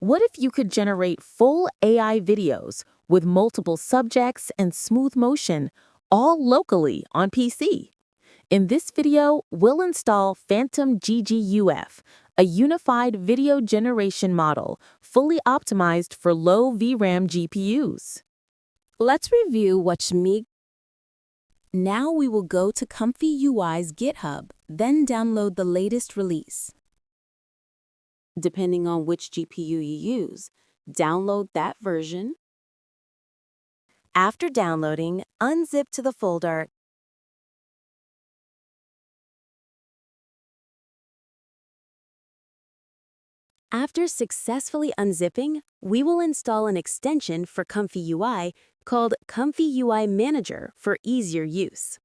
What if you could generate full AI videos with multiple subjects and smooth motion, all locally on PC? In this video, we'll install Phantom GGUF, a unified video generation model fully optimized for low VRAM GPUs. Let's review what's me. Now we will go to ComfyUI's GitHub, then download the latest release. Depending on which GPU you use, download that version. After downloading, unzip to the folder. After successfully unzipping, we will install an extension for ComfyUI called ComfyUI Manager for easier use.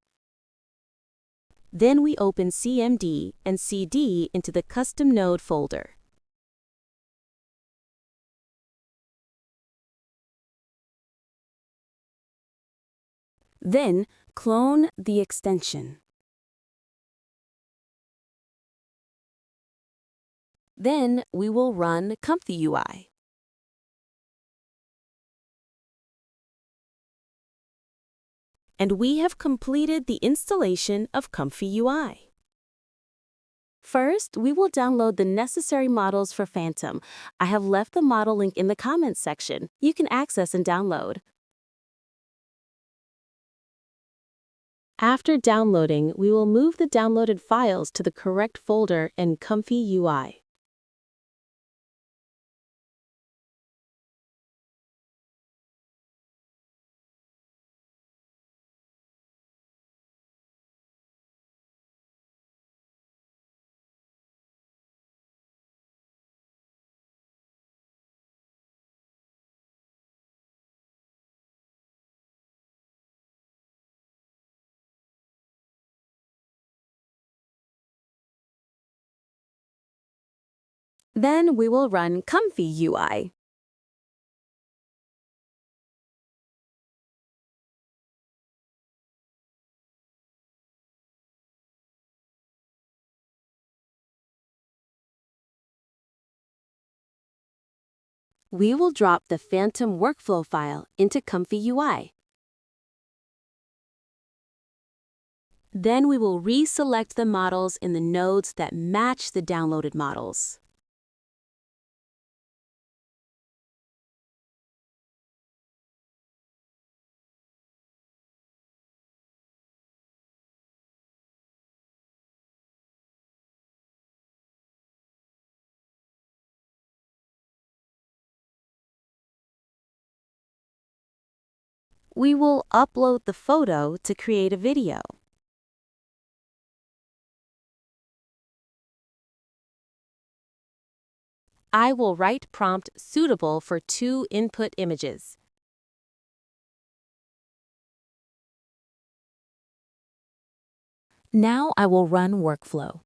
Then we open CMD and CD into the custom node folder. Then clone the extension. Then we will run ComfyUI. And we have completed the installation of ComfyUI. First, we will download the necessary models for Phantom. I have left the model link in the comments section. You can access and download. After downloading, we will move the downloaded files to the correct folder in ComfyUI. Then we will run ComfyUI. We will drop the Phantom workflow file into ComfyUI. Then we will reselect the models in the nodes that match the downloaded models. We will upload the photo to create a video. I will write prompt suitable for 2 input images. Now I will run workflow.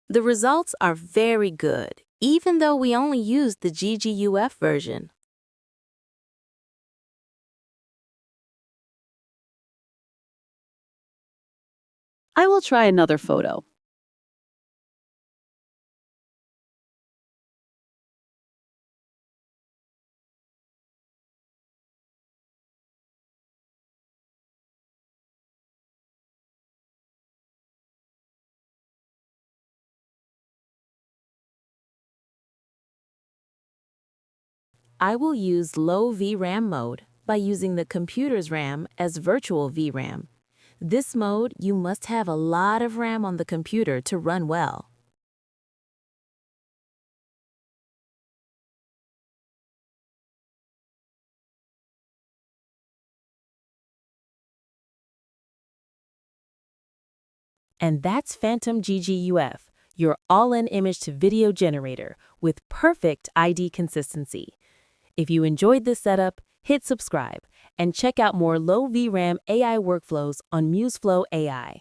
The results are very good, even though we only used the GGUF version. I will try another photo. I will use low VRAM mode by using the computer's RAM as virtual VRAM. This mode, you must have a lot of RAM on the computer to run well. And that's Phantom GGUF, your all-in image-to-video generator with perfect ID consistency. If you enjoyed this setup, hit subscribe and check out more low VRAM AI workflows on MuseFlow AI.